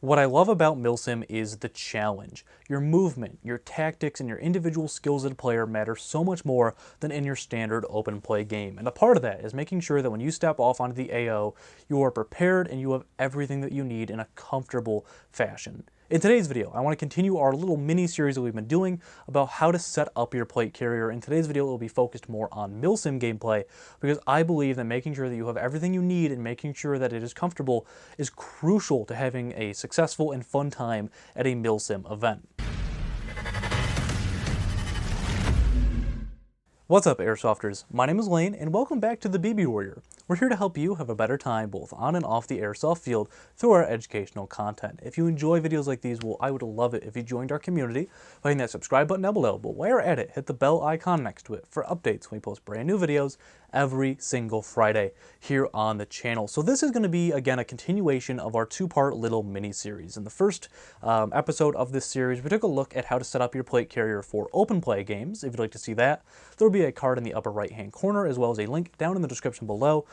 What I love about Milsim is the challenge. Your movement, your tactics, and your individual skills as a player matter so much more than in your standard open play game. And a part of that is making sure that when you step off onto the AO, you are prepared and you have everything that you need in a comfortable fashion. In today's video, I want to continue our little mini-series that we've been doing about how to set up your plate carrier. In today's video, it will be focused more on Milsim gameplay because I believe that making sure that you have everything you need and making sure that it is comfortable is crucial to having a successful and fun time at a Milsim event. What's up, Airsofters? My name is Lane, and welcome back to the BB Warrior. We're here to help you have a better time both on and off the airsoft field through our educational content. If you enjoy videos like these, well, I would love it if you joined our community by hitting that subscribe button down below, but while you're at it, hit the bell icon next to it for updates when we post brand new videos every single Friday here on the channel. So this is going to be, again, a continuation of our two-part little mini-series. In the first episode of this series, we took a look at how to set up your plate carrier for open play games. If you'd like to see that, there will be a card in the upper right-hand corner as well as a link down in the description below.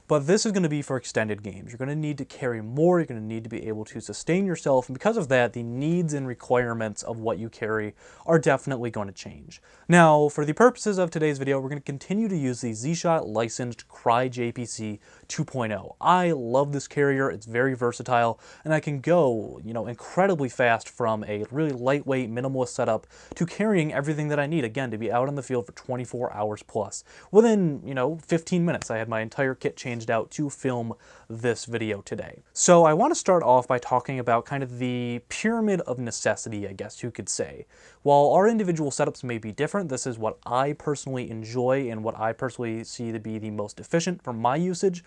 But this is going to be for extended games. You're going to need to carry more, you're going to need to be able to sustain yourself, and because of that, the needs and requirements of what you carry are definitely going to change. Now, for the purposes of today's video, we're going to continue to use the Z-Shot licensed Cry JPC 2.0. I love this carrier, it's very versatile, and I can go, incredibly fast from a really lightweight, minimalist setup to carrying everything that I need, again, to be out on the field for 24 hours plus. Within, 15 minutes, I had my entire kit changed out to film this video today. So I want to start off by talking about kind of the pyramid of necessity, I guess you could say. While our individual setups may be different, this is what I personally enjoy and what I personally see to be the most efficient for my usage.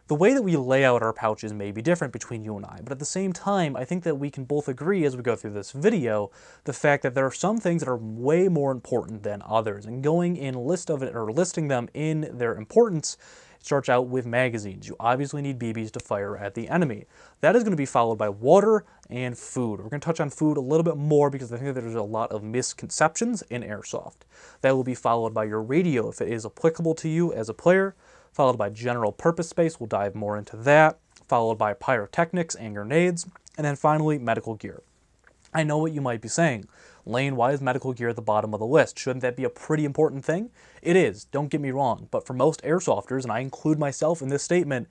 The way that we lay out our pouches may be different between you and I, but at the same time, I think that we can both agree as we go through this video, the fact that there are some things that are way more important than others, and going in listing them in their importance starts out with magazines. You obviously need BBs to fire at the enemy. That is going to be followed by water and food. We're going to touch on food a little bit more because I think that there's a lot of misconceptions in airsoft. That will be followed by your radio if it is applicable to you as a player, followed by general purpose space. We'll dive more into that, followed by pyrotechnics and grenades, and then finally medical gear. I know what you might be saying. Lane, why is medical gear at the bottom of the list? Shouldn't that be a pretty important thing? It is, don't get me wrong, but for most airsofters, and I include myself in this statement,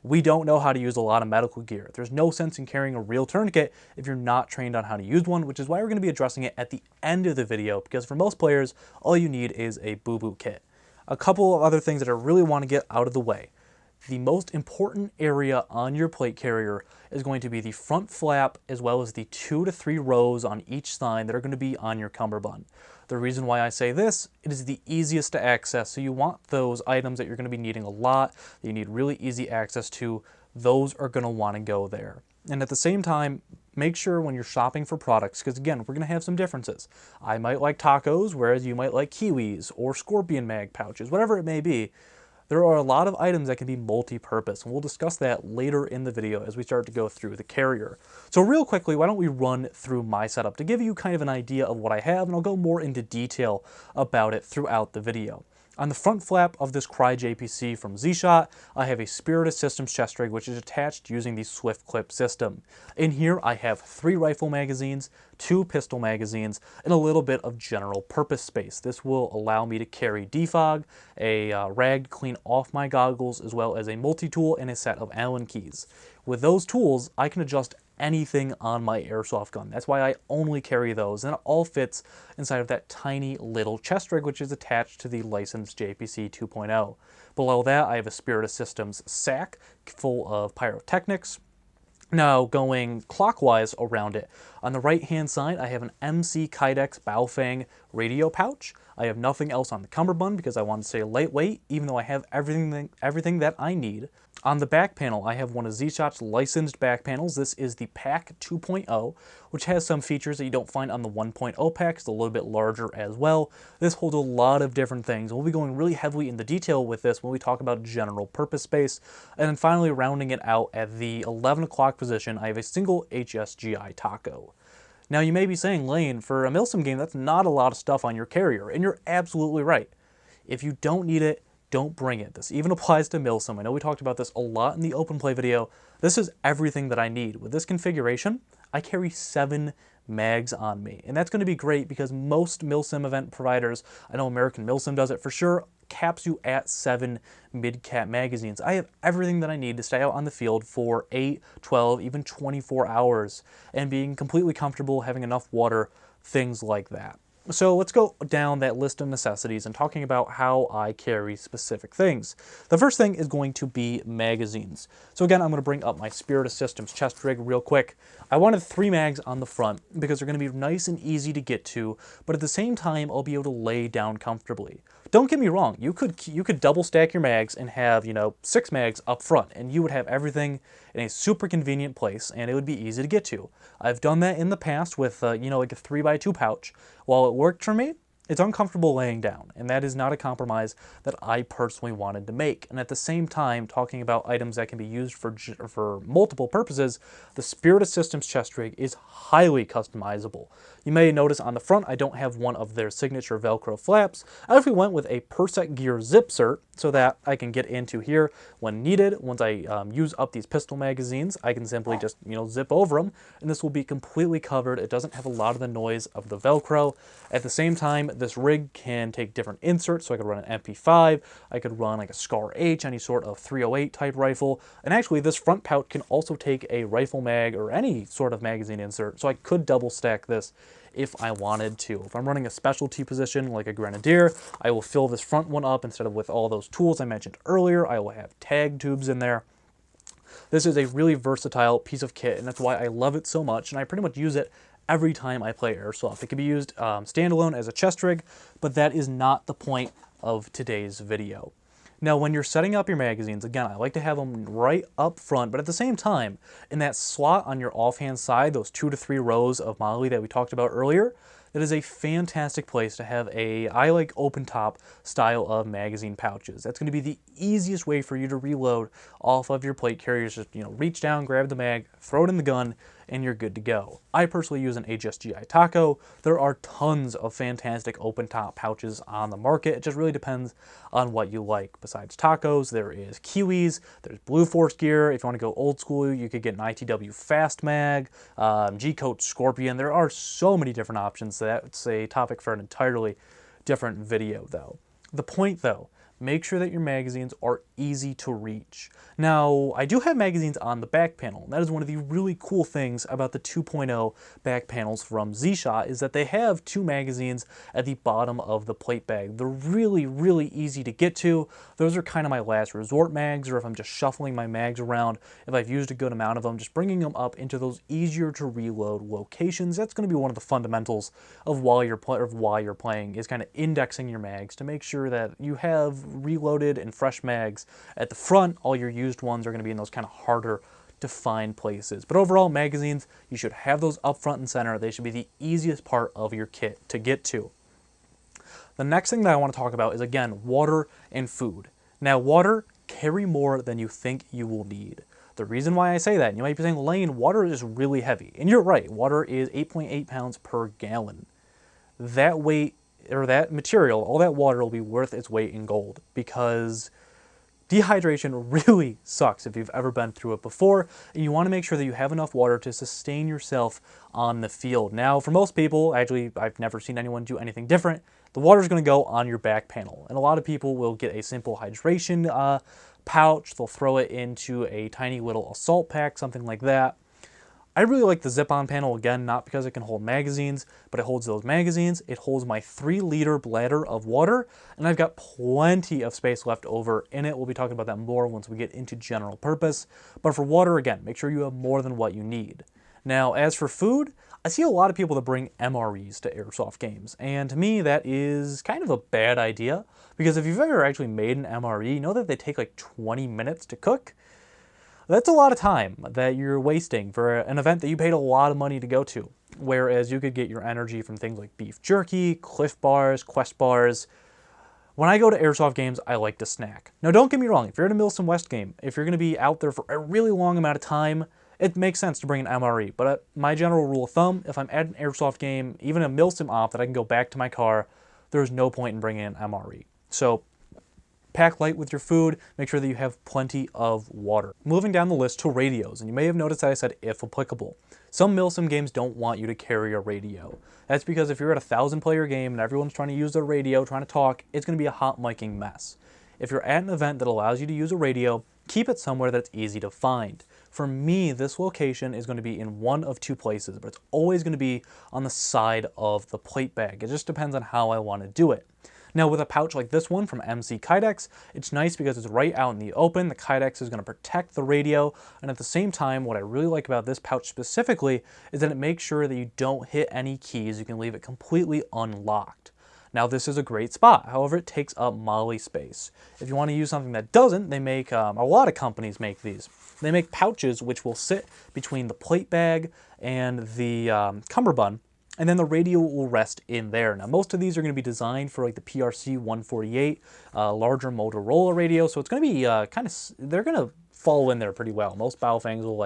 we don't know how to use a lot of medical gear. There's no sense in carrying a real tourniquet if you're not trained on how to use one, which is why we're going to be addressing it at the end of the video, because for most players, all you need is a boo-boo kit. A couple of other things that I really want to get out of the way. The most important area on your plate carrier is going to be the front flap as well as the 2 to 3 rows on each side that are going to be on your cummerbund. The reason why I say this, it is the easiest to access, so you want those items that you're going to be needing a lot, that you need really easy access to, those are going to want to go there. And at the same time, make sure when you're shopping for products, because again, we're going to have some differences. I might like tacos, whereas you might like kiwis or scorpion mag pouches, whatever it may be. There are a lot of items that can be multi-purpose, and we'll discuss that later in the video as we start to go through the carrier. So real quickly, why don't we run through my setup to give you kind of an idea of what I have, and I'll go more into detail about it throughout the video. On the front flap of this Cry JPC from Z-Shot, I have a Spirit of Systems chest rig which is attached using the Swift Clip system. In here I have 3 rifle magazines, 2 pistol magazines, and a little bit of general purpose space. This will allow me to carry defog, a rag to clean off my goggles, as well as a multi-tool and a set of Allen keys. With those tools, I can adjust anything on my airsoft gun. That's why I only carry those, and it all fits inside of that tiny little chest rig which is attached to the licensed JPC 2.0. Below that I have a Spirit of Systems sack full of pyrotechnics. Now going clockwise around it, on the right hand side I have an MC Kydex Baofeng radio pouch. I have nothing else on the cummerbund because I want to stay lightweight, even though I have everything that I need. On the back panel, I have one of Z-Shot's licensed back panels. This is the Pack 2.0, which has some features that you don't find on the 1.0 pack. It's a little bit larger as well. This holds a lot of different things. We'll be going really heavily into detail with this when we talk about general purpose space. And then finally, rounding it out at the 11 o'clock position, I have a single HSGI taco. Now you may be saying, Lane, for a Milsim game, that's not a lot of stuff on your carrier, and you're absolutely right. If you don't need it, don't bring it. This even applies to Milsim. I know we talked about this a lot in the open play video. This is everything that I need. With this configuration, I carry 7 mags on me. And that's going to be great because most Milsim event providers, I know American Milsim does it for sure, caps you at 7 mid-cap magazines. I have everything that I need to stay out on the field for 8, 12, even 24 hours and being completely comfortable, having enough water, things like that. So let's go down that list of necessities and talking about how I carry specific things. The first thing is going to be magazines. So again, I'm going to bring up my Spirit of Systems chest rig real quick. I wanted 3 mags on the front because they're going to be nice and easy to get to, but at the same time, I'll be able to lay down comfortably. Don't get me wrong, you could double stack your mags and have, 6 mags up front, and you would have everything in a super convenient place, and it would be easy to get to. I've done that in the past with, like a 3x2 pouch. While it worked for me, it's uncomfortable laying down, and that is not a compromise that I personally wanted to make. And at the same time, talking about items that can be used for multiple purposes, the Spirit of Systems chest rig is highly customizable. You may notice on the front, I don't have one of their signature Velcro flaps. I actually went with a Persec Gear zip cert so that I can get into here when needed. Once I use up these pistol magazines, I can simply just, zip over them, and this will be completely covered. It doesn't have a lot of the noise of the Velcro. At the same time, this rig can take different inserts, so I could run an MP5, I could run like a Scar H, any sort of 308 type rifle, and actually this front pouch can also take a rifle mag or any sort of magazine insert, so I could double stack this if I wanted to. If I'm running a specialty position like a Grenadier, I will fill this front one up instead of with all those tools I mentioned earlier. I will have tag tubes in there. This is a really versatile piece of kit, and that's why I love it so much, and I pretty much use it every time I play airsoft. It can be used standalone as a chest rig, but that is not the point of today's video. Now, when you're setting up your magazines, again, I like to have them right up front, but at the same time, in that slot on your offhand side, those 2 to 3 rows of moly that we talked about earlier, that is a fantastic place to have I like open top style of magazine pouches. That's going to be the easiest way for you to reload off of your plate carriers. Just, reach down, grab the mag, throw it in the gun, and you're good to go. I personally use an HSGI Taco. There are tons of fantastic open top pouches on the market. It just really depends on what you like. Besides tacos, there is Kiwis, there's Blue Force gear. If you want to go old school, you could get an ITW Fast Mag, G-Coat Scorpion. There are so many different options. That's a topic for an entirely different video though. The point though, make sure that your magazines are easy to reach. Now, I do have magazines on the back panel. And that is one of the really cool things about the 2.0 back panels from Z-Shot is that they have 2 magazines at the bottom of the plate bag. They're really, really easy to get to. Those are kind of my last resort mags, or if I'm just shuffling my mags around, if I've used a good amount of them, just bringing them up into those easier to reload locations. That's going to be one of the fundamentals of why you're playing, is kind of indexing your mags to make sure that you have reloaded and fresh mags at the front. All your used ones are going to be in those kind of harder to find places. But overall, magazines, you should have those up front and center. They should be the easiest part of your kit to get to. The next thing that I want to talk about is, again, water and food. Now, water, carry more than you think you will need. The reason why I say that, and you might be saying, Lane, water is really heavy. And you're right, water is 8.8 pounds per gallon. That weight, or that material, all that water will be worth its weight in gold, because dehydration really sucks if you've ever been through it before, and you want to make sure that you have enough water to sustain yourself on the field. Now, for most people, actually, I've never seen anyone do anything different, the water is going to go on your back panel, and a lot of people will get a simple hydration pouch. They'll throw it into a tiny little assault pack, something like that. I really like the zip-on panel, again, not because it can hold magazines, but it holds those magazines. It holds my 3-liter bladder of water, and I've got plenty of space left over in it. We'll be talking about that more once we get into general purpose. But for water, again, make sure you have more than what you need. Now, as for food, I see a lot of people that bring MREs to airsoft games, and to me, that is kind of a bad idea, because if you've ever actually made an MRE, you know that they take like 20 minutes to cook. That's a lot of time that you're wasting for an event that you paid a lot of money to go to. Whereas you could get your energy from things like beef jerky, Cliff Bars, Quest Bars. When I go to airsoft games, I like to snack. Now, don't get me wrong, if you're at a Milsim West game, if you're going to be out there for a really long amount of time, it makes sense to bring an MRE. But my general rule of thumb, if I'm at an airsoft game, even a Milsim op that I can go back to my car, there's no point in bringing an MRE. So Pack light with your food, make sure that you have plenty of water. Moving down the list to radios, and you may have noticed that I said if applicable. Some Milsim games don't want you to carry a radio. That's because if you're at a 1,000-player game and everyone's trying to use their radio, trying to talk, it's going to be a hot micing mess. If you're at an event that allows you to use a radio, keep it somewhere that's easy to find. For me, this location is going to be in one of two places, but it's always going to be on the side of the plate bag. It just depends on how I want to do it. Now with a pouch like this one from MC Kydex, it's nice because it's right out in the open. The Kydex is going to protect the radio, and at the same time, what I really like about this pouch specifically is that it makes sure that you don't hit any keys. You can leave it completely unlocked. Now this is a great spot, however it takes up MOLLE space. If you want to use something that doesn't, they make, a lot of companies make these. They make pouches which will sit between the plate bag and the cummerbund, and then the radio will rest in there. Now most of these are going to be designed for like the PRC 148, larger Motorola radio, so it's going to be they're going to fall in there pretty well. Most Baofangs will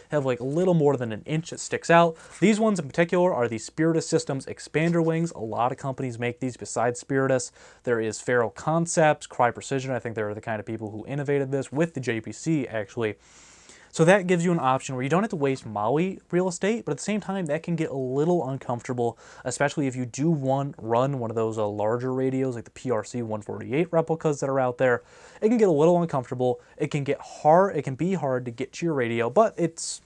have a little more than an inch that sticks out. These ones in particular are the Spiritus Systems expander wings. A lot of companies make these besides Spiritus. There is Faro Concepts, Cry Precision. I think they're the kind of people who innovated this with the JPC actually. So that gives you an option where you don't have to waste MOLLE real estate, but at the same time, that can get a little uncomfortable, especially if you do run one of those larger radios like the PRC 148 replicas that are out there. It can get a little uncomfortable. It can be hard to get to your radio, but it's,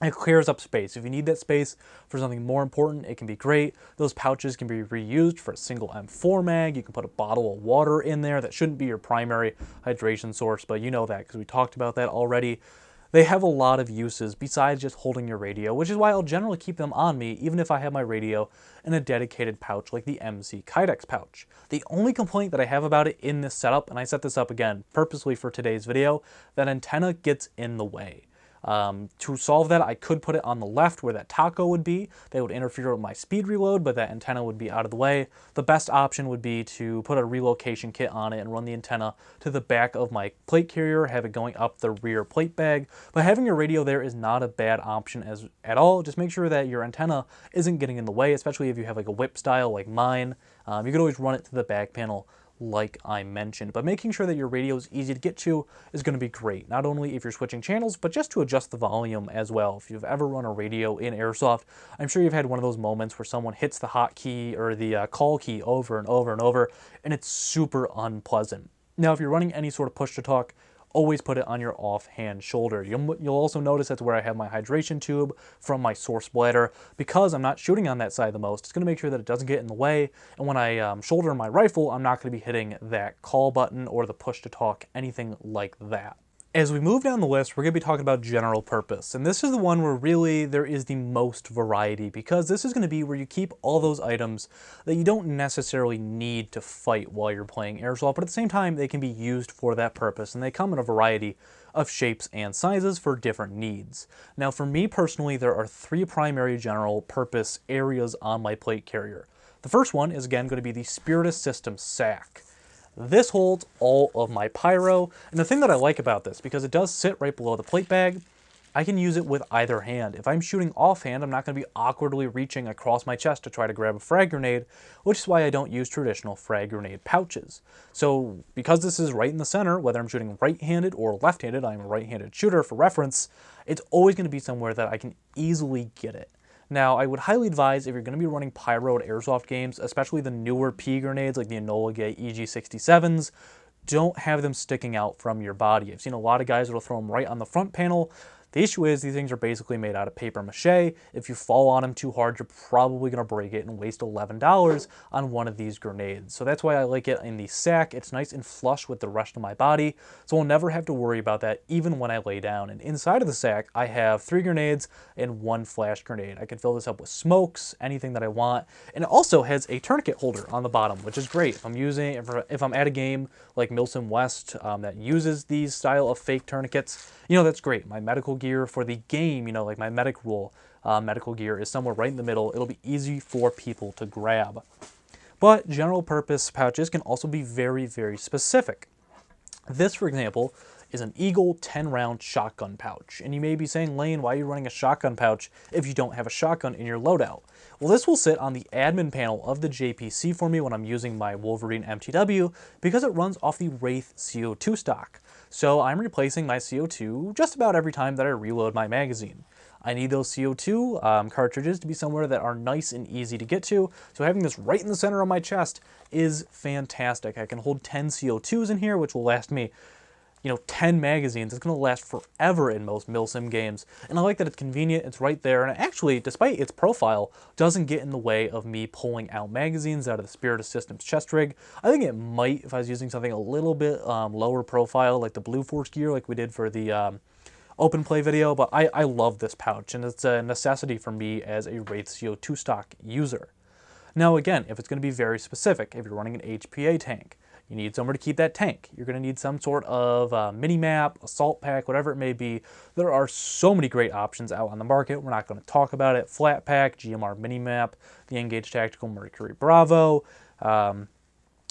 it clears up space. If you need that space for something more important, it can be great. Those pouches can be reused for a single M4 mag. You can put a bottle of water in there. That shouldn't be your primary hydration source, but you know that because we talked about that already. They have a lot of uses besides just holding your radio, which is why I'll generally keep them on me, even if I have my radio in a dedicated pouch like the MC Kydex pouch. The only complaint that I have about it in this setup, and I set this up again purposely for today's video, that antenna gets in the way. To solve that, I could put it on the left where that taco would be. That would interfere with my speed reload, but that antenna would be out of the way. The best option would be to put a relocation kit on it and run the antenna to the back of my plate carrier, have it going up the rear plate bag. But having your radio there is not a bad option at all. Just make sure that your antenna isn't getting in the way, especially if you have like a whip style like mine. You could always run it to the back panel like I mentioned, but making sure that your radio is easy to get to is going to be great, not only if you're switching channels, but just to adjust the volume as well. If you've ever run a radio in Airsoft, I'm sure you've had one of those moments where someone hits the hotkey or the call key over and over and over, and it's super unpleasant. Now, if you're running any sort of push-to-talk, always put it on your offhand shoulder. You'll also notice that's where I have my hydration tube from my source bladder. Because I'm not shooting on that side the most, it's going to make sure that it doesn't get in the way. And when I shoulder my rifle, I'm not going to be hitting that call button or the push to talk, anything like that. As we move down the list, we're going to be talking about general purpose, and this is the one where really there is the most variety, because this is going to be where you keep all those items that you don't necessarily need to fight while you're playing Airsoft, but at the same time they can be used for that purpose, and they come in a variety of shapes and sizes for different needs. Now for me personally, there are three primary general purpose areas on my plate carrier. The first one is again going to be the Spiritus Systems sack. This holds all of my pyro, and the thing that I like about this, because it does sit right below the plate bag, I can use it with either hand. If I'm shooting offhand, I'm not going to be awkwardly reaching across my chest to try to grab a frag grenade, which is why I don't use traditional frag grenade pouches. So because this is right in the center, whether I'm shooting right-handed or left-handed, I'm a right-handed shooter for reference, it's always going to be somewhere that I can easily get it. Now, I would highly advise if you're going to be running pyro at Airsoft games, especially the newer P grenades like the Enola Gay EG67s, don't have them sticking out from your body. I've seen a lot of guys that will throw them right on the front panel. The issue is these things are basically made out of paper mache. If you fall on them too hard, you're probably going to break it and waste $11 on one of these grenades. So that's why I like it in the sack. It's nice and flush with the rest of my body, so I'll never have to worry about that even when I lay down. And inside of the sack, I have 3 grenades and 1 flash grenade. I can fill this up with smokes, anything that I want. And it also has a tourniquet holder on the bottom, which is great. If I'm at a game like Milsim West that uses these style of fake tourniquets, that's great. My medical gear for the game, like my medic rule medical gear is somewhere right in the middle. It'll be easy for people to grab. But general purpose pouches can also be very, very specific. This, for example, is an Eagle 10-round shotgun pouch. And you may be saying, Lane, why are you running a shotgun pouch if you don't have a shotgun in your loadout? Well, this will sit on the admin panel of the JPC for me when I'm using my Wolverine MTW because it runs off the Wraith CO2 stock. So I'm replacing my CO2 just about every time that I reload my magazine. I need those CO2 cartridges to be somewhere that are nice and easy to get to, so having this right in the center of my chest is fantastic. I can hold 10 CO2s in here, which will last me 10 magazines. It's going to last forever in most Milsim games. And I like that it's convenient, it's right there, and it actually, despite its profile, doesn't get in the way of me pulling out magazines out of the Spirit of Systems chest rig. I think it might if I was using something a little bit lower profile, like the Blue Force gear, like we did for the open play video, but I love this pouch, and it's a necessity for me as a Wraith CO2 stock user. Now again, if it's going to be very specific, if you're running an HPA tank, you need somewhere to keep that tank. You're going to need some sort of mini-map, assault pack, whatever it may be. There are so many great options out on the market. We're not going to talk about it. Flat pack, GMR mini-map, the Engage Tactical Mercury Bravo.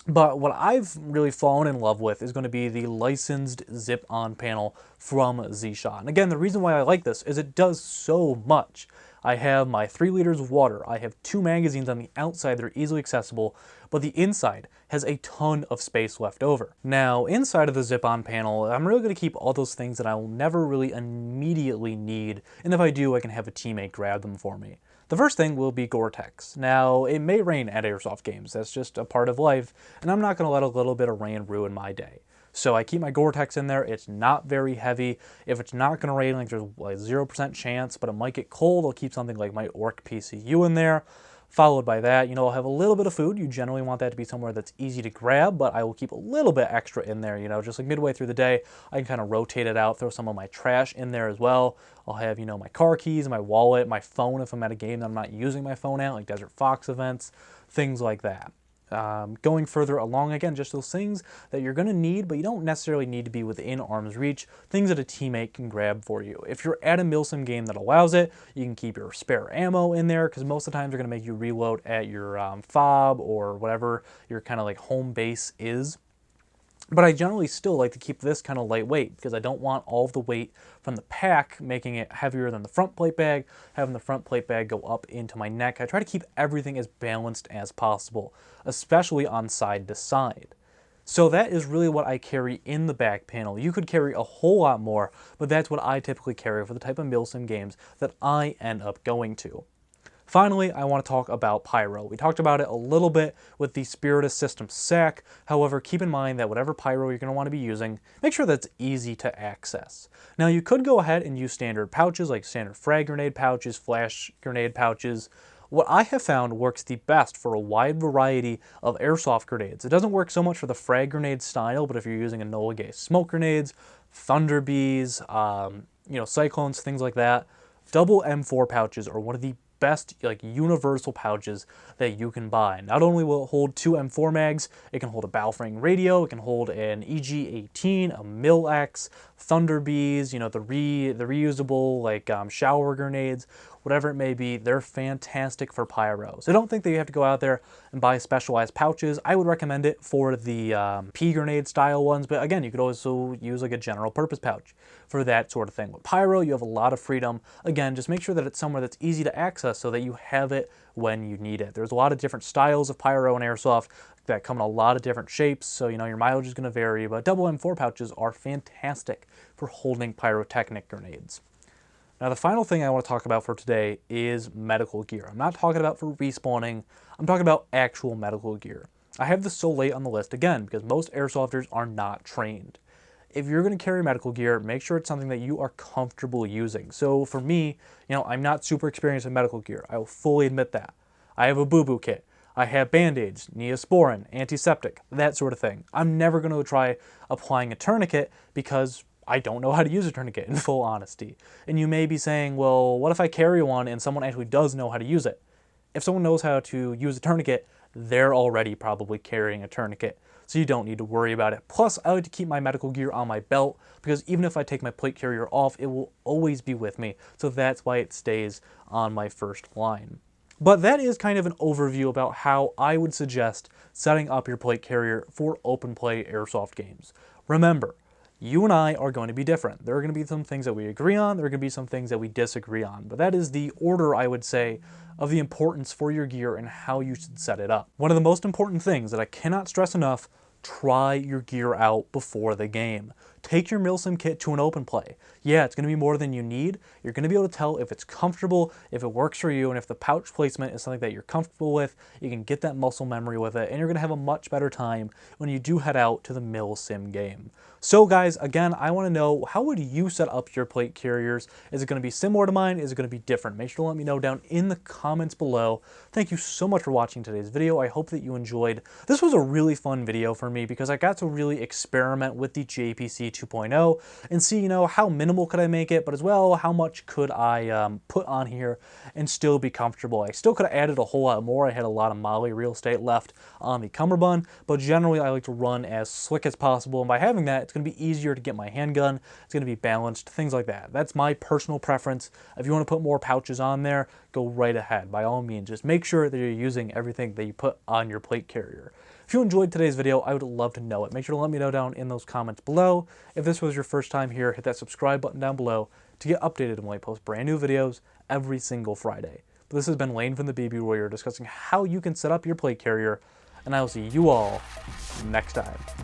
But what I've really fallen in love with is going to be the licensed zip-on panel from Z-Shot. And again, the reason why I like this is it does so much. I have my 3 liters of water. I have 2 magazines on the outside that are easily accessible, but the inside has a ton of space left over. Now, inside of the zip-on panel, I'm really going to keep all those things that I will never really immediately need, and if I do, I can have a teammate grab them for me. The first thing will be Gore-Tex. Now, it may rain at airsoft games. That's just a part of life, and I'm not going to let a little bit of rain ruin my day. So I keep my Gore-Tex in there. It's not very heavy. If it's not going to rain, like there's like 0% chance, but it might get cold, I'll keep something like my Orc PCU in there. Followed by that, I'll have a little bit of food. You generally want that to be somewhere that's easy to grab, but I will keep a little bit extra in there, just like midway through the day, I can kind of rotate it out, throw some of my trash in there as well. I'll have, my car keys, my wallet, my phone if I'm at a game that I'm not using my phone at, like Desert Fox events, things like that. Going further along, again, just those things that you're going to need, but you don't necessarily need to be within arm's reach, things that a teammate can grab for you. If you're at a Milsim game that allows it, you can keep your spare ammo in there, because most of the time they're going to make you reload at your fob or whatever your kind of like home base is. But I generally still like to keep this kind of lightweight because I don't want all of the weight from the pack making it heavier than the front plate bag, having the front plate bag go up into my neck. I try to keep everything as balanced as possible, especially on side to side. So that is really what I carry in the back panel. You could carry a whole lot more, but that's what I typically carry for the type of Milsim games that I end up going to. Finally, I want to talk about pyro. We talked about it a little bit with the Spirit of Systems SAC. However, keep in mind that whatever pyro you're going to want to be using, make sure that's easy to access. Now, you could go ahead and use standard pouches like standard frag grenade pouches, flash grenade pouches. What I have found works the best for a wide variety of airsoft grenades. It doesn't work so much for the frag grenade style, but if you're using Enola Gay smoke grenades, Thunder Bees, Cyclones, things like that, double M4 pouches are one of the best universal pouches that you can buy. Not only will it hold 2 M4 mags, it can hold a Balframe radio, it can hold an EG-18, a Mil-X, Thunder Bees, the reusable shower grenades, whatever it may be. They're fantastic for pyro. So don't think that you have to go out there and buy specialized pouches. I would recommend it for the pea grenade style ones, but again, you could also use like a general purpose pouch for that sort of thing. With pyro, you have a lot of freedom. Again, just make sure that it's somewhere that's easy to access so that you have it when you need it. There's a lot of different styles of pyro and airsoft that come in a lot of different shapes, so your mileage is going to vary, but double M4 pouches are fantastic for holding pyrotechnic grenades. Now, the final thing I want to talk about for today is medical gear. I'm not talking about for respawning, I'm talking about actual medical gear. I have this so late on the list, again, because most airsofters are not trained. If you're going to carry medical gear, make sure it's something that you are comfortable using. So for me, I'm not super experienced in medical gear. I will fully admit that. I have a boo-boo kit. I have band-aids, Neosporin, antiseptic, that sort of thing. I'm never going to try applying a tourniquet because I don't know how to use a tourniquet, in full honesty. And you may be saying, well, what if I carry one and someone actually does know how to use it? If someone knows how to use a tourniquet, they're already probably carrying a tourniquet, so you don't need to worry about it. Plus, I like to keep my medical gear on my belt, because even if I take my plate carrier off, it will always be with me, so that's why it stays on my first line. But that is kind of an overview about how I would suggest setting up your plate carrier for open play airsoft games. Remember, you and I are going to be different. There are going to be some things that we agree on, there are going to be some things that we disagree on, but that is the order, I would say, of the importance for your gear and how you should set it up. One of the most important things that I cannot stress enough: try your gear out before the game. Take your Milsim kit to an open play. Yeah, it's going to be more than you need. You're going to be able to tell if it's comfortable, if it works for you, and if the pouch placement is something that you're comfortable with. You can get that muscle memory with it, and you're going to have a much better time when you do head out to the Milsim game. So guys, again, I want to know, how would you set up your plate carriers? Is it going to be similar to mine? Is it going to be different? Make sure to let me know down in the comments below. Thank you so much for watching today's video. I hope that you enjoyed. This was a really fun video for me because I got to really experiment with the JPC 2.0 and see, you know, how minimal could I make it, but as well, how much could I put on here and still be comfortable. I still could have added a whole lot more. I had a lot of Molly real estate left on the cummerbund, but generally I like to run as slick as possible, and by having that, it's going to be easier to get my handgun, it's going to be balanced, things like that. That's my personal preference. If you want to put more pouches on there, go right ahead. By all means, just make sure that you're using everything that you put on your plate carrier. If you enjoyed today's video, I would love to know it. Make sure to let me know down in those comments below. If this was your first time here, hit that subscribe button down below to get updated when I post brand new videos every single Friday. But this has been Lane from the BB Warrior discussing how you can set up your plate carrier, and I will see you all next time.